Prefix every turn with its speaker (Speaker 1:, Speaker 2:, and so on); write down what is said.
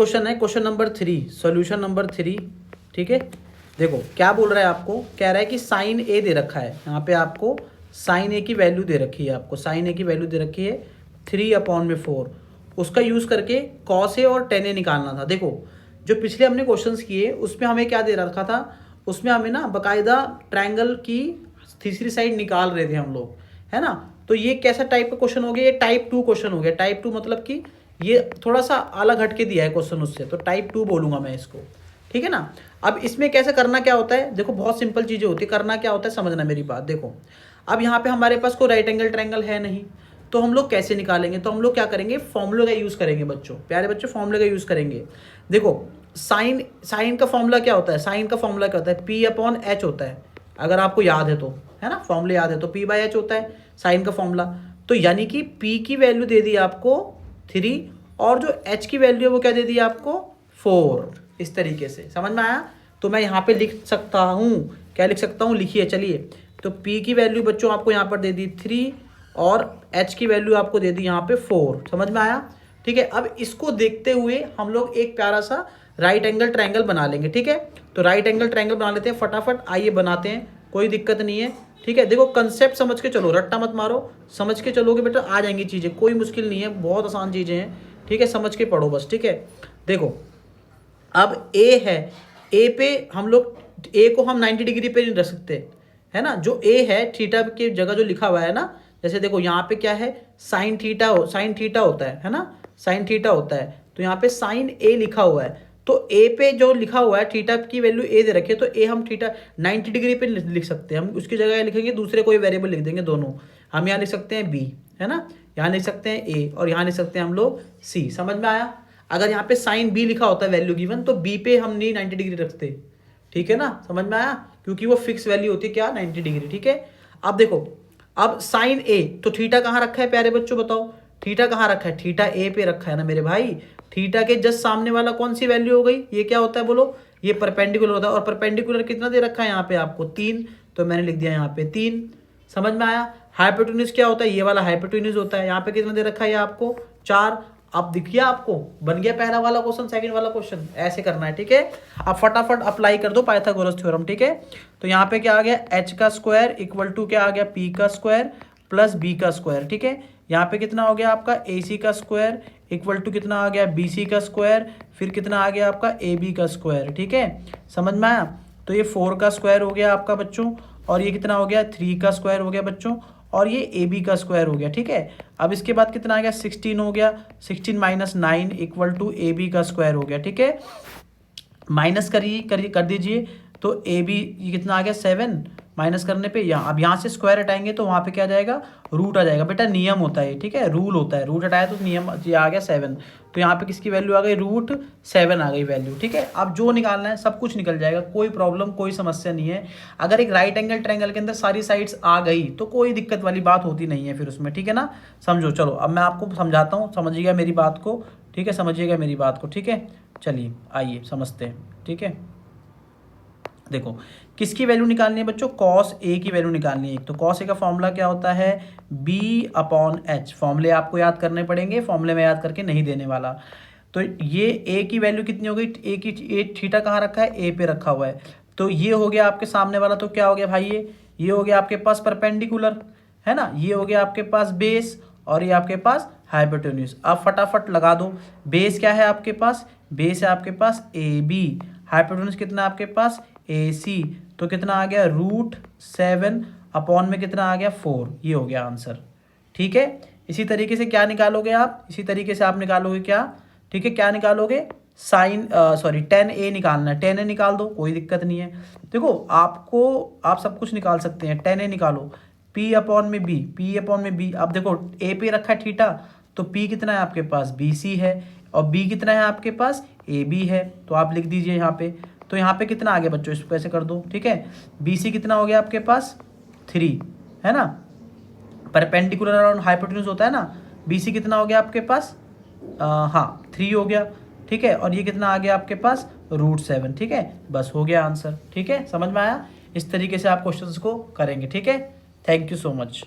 Speaker 1: Question है question number 3, solution number 3। ठीक है, देखो क्या बोल रहा है आपको, कह रहा है कि साइन ए दे रखा है, यहाँ पे आपको साइन ए की वैल्यू दे रखी है, आपको साइन ए की वैल्यू दे रखी है 3/4, उसका यूज़ करके कॉस ए और टेन ए निकालना था। देखो जो पिछले हमने क्वेश्चंस किए उसमें हमें क्या दे रखा था, उसमें हमें ना बाकायदा ट्रायंगल की तीसरी साइड निकाल रहे थे हम लोग, है ना। तो ये कैसा टाइप का क्वेश्चन हो गया, ये टाइप 2 क्वेश्चन हो गया। टाइप 2 मतलब कि ये थोड़ा सा अलग हटके दिया है क्वेश्चन उससे, तो टाइप 2 बोलूँगा मैं इसको, ठीक है ना। अब इसमें कैसे करना क्या होता है, देखो बहुत सिंपल चीज़ें होती है, करना क्या होता है समझना मेरी बात। देखो अब यहाँ पे हमारे पास कोई राइट एंगल ट्रायंगल है नहीं, तो हम लोग कैसे निकालेंगे, तो हम लोग क्या करेंगे, फॉर्मूले का यूज़ करेंगे बच्चों, प्यारे बच्चों फॉर्मूले का यूज़ करेंगे। देखो साइन का फॉर्मूला क्या होता है, साइन का फॉर्मूला क्या होता है, P/H होता है, अगर आपको याद है तो, है ना, फॉर्मूले याद है तो P/H होता है साइन का फॉर्मूला। तो यानी कि P की वैल्यू दे दी आपको 3 और जो H की वैल्यू है वो क्या दे दी आपको 4, इस तरीके से समझ में आया। तो मैं यहाँ पे लिख सकता हूँ, क्या लिख सकता हूँ, लिखिए चलिए। तो P की वैल्यू बच्चों आपको यहाँ पर दे दी 3 और H की वैल्यू आपको दे दी यहाँ पे 4, समझ में आया। ठीक है, अब इसको देखते हुए हम लोग एक प्यारा सा राइट एंगल ट्रायंगल बना लेंगे। ठीक है, तो राइट एंगल ट्रायंगल बना लेते हैं फटाफट, आइए बनाते हैं, कोई दिक्कत नहीं है। ठीक है, देखो कंसेप्ट समझ के चलो, रट्टा मत मारो, समझ के चलोगे बेटा आ जाएंगी चीज़ें, कोई मुश्किल नहीं है, बहुत आसान चीज़ें हैं। ठीक है, समझ के पढ़ो बस। ठीक है, देखो अब ए है, ए पे हम लोग ए को हम 90 डिग्री पे नहीं रख सकते, है ना। जो ए है थीटा की जगह जो लिखा हुआ है ना, जैसे देखो यहाँ पे क्या है, साइन थीटा होता है ना, साइन थीटा होता है, तो यहाँ पे साइन ए लिखा हुआ है। तो ए पे जो लिखा हुआ है थीटा की वैल्यू ए दे रखी है, तो ए हम थीटा 90 डिग्री पे लिख सकते हैं, हम उसकी जगह लिखेंगे दूसरे कोई वेरिएबल लिख देंगे दोनों। हम यहाँ लिख सकते हैं बी, है ना, यहाँ लिख सकते हैं ए और यहाँ लिख सकते हैं हम लोग सी, समझ में आया। अगर यहाँ पे साइन बी लिखा होता है वैल्यू गिवन, तो बी पे हम नहीं 90 डिग्री रखते, ठीक है ना, समझ में आया, क्योंकि वो फिक्स वैल्यू होती है क्या 90 डिग्री। ठीक है, अब देखो अब साइन ए, तो थीटा कहाँ रखा है प्यारे बच्चों बताओ, थीटा कहाँ रखा है, थीटा ए पे रखा है ना मेरे भाई। थीटा के जस्ट सामने वाला कौन सी वैल्यू हो गई, ये क्या होता है बोलो, ये परपेंडिकुलर होता है, और परपेंडिकुलर कितना दे रखा है यहाँ पे आपको 3, तो मैंने लिख दिया यहाँ पे 3, समझ में आया। हाइपोटेन्यूज क्या होता है, ये वाला हाइपोटेन्यूज होता है, यहाँ पे कितना दे रखा है आपको 4। अब दिखिए आपको बन गया पहला वाला क्वेश्चन, सेकंड वाला क्वेश्चन, ऐसे करना है। ठीक है, अब फटाफट अप्लाई कर दो पाइथागोरस थ्योरम। ठीक है, तो यहाँ पे क्या आ गया, h का स्क्वायर इक्वल टू क्या आ गया, p का स्क्वायर प्लस b का स्क्वायर। ठीक है, यहाँ पे कितना हो गया आपका ac का स्क्वायर इक्वल टू कितना आ गया bc का स्क्वायर, फिर कितना आ गया आपका ab का स्क्वायर। ठीक है, समझ में आया। तो ये 4 का स्क्वायर हो गया आपका बच्चों, और ये कितना हो गया 3 का स्क्वायर हो गया बच्चों, और ये ए बी का स्क्वायर हो गया। ठीक है, अब इसके बाद कितना आ गया 16 हो गया, 16 minus 9 equal to a b का स्क्वायर हो गया। ठीक है, माइनस कर दीजिए, तो ए बी ये कितना आ गया 7, माइनस करने पे यहाँ, अब यहाँ से स्क्वायर हटाएंगे तो वहाँ पे क्या जाएगा, रूट आ जाएगा। बेटा नियम होता है, ठीक है, रूल होता है, रूट हटाया तो नियम, ये आ गया 7, तो यहाँ पे किसकी वैल्यू आ गई, √7 आ गई वैल्यू। ठीक है, अब जो निकालना है सब कुछ निकल जाएगा, कोई प्रॉब्लम कोई समस्या नहीं है। अगर एक राइट एंगल ट्रायंगल के अंदर सारी साइड्स आ गई तो कोई दिक्कत वाली बात होती नहीं है फिर उसमें। ठीक है ना, समझो। चलो अब मैं आपको समझाता हूँ, समझिएगा मेरी बात को। ठीक है, समझिएगा मेरी बात को। ठीक है, चलिए आइए समझते हैं। ठीक है, देखो किसकी वैल्यू निकालनी है बच्चों, कॉस ए की वैल्यू निकालनी है। एक तो कॉस ए का फॉर्मूला क्या होता है, B/H। फॉर्मूले आपको याद करने पड़ेंगे, फॉर्मूले में याद करके नहीं देने वाला। तो ये ए की वैल्यू कितनी हो गई, ए थीटा कहाँ रखा है, ए पे रखा हुआ है, तो ये हो गया आपके सामने वाला, तो क्या हो गया भाई, ये हो गया आपके पास परपेंडिकुलर, है ना, ये हो गया आपके पास बेस, और ये आपके पास हाइपोटेन्यूज। अब फटाफट लगा दो, बेस क्या है आपके पास, बेस है आपके पास ए बी, हाइपोटेन्यूज कितना है आपके पास AC, तो कितना आ गया √7 अपॉन में कितना आ गया 4, ये हो गया आंसर। ठीक है, इसी तरीके से क्या निकालोगे आप, इसी तरीके से आप निकालोगे क्या, ठीक है, क्या निकालोगे, tan A निकालना है, tan A निकाल दो, कोई दिक्कत नहीं है। देखो आप सब कुछ निकाल सकते हैं, tan A निकालो, P/B। अब देखो A पे रखा है थीटा, तो P कितना है आपके पास BC है, और B कितना है आपके पास AB है, तो आप लिख दीजिए यहाँ पे। तो यहाँ पे कितना आ गया बच्चों, इसको ऐसे कर दो। ठीक है, BC कितना हो गया आपके पास 3, है ना, परपेंडिकुलर अराउंड हाइपोटेन्यूज होता है ना, BC कितना हो गया आपके पास, हाँ 3 हो गया। ठीक है, और ये कितना आ गया आपके पास √7। ठीक है, बस हो गया आंसर। ठीक है, समझ में आया, इस तरीके से आप क्वेश्चंस को करेंगे। ठीक है, थैंक यू सो मच।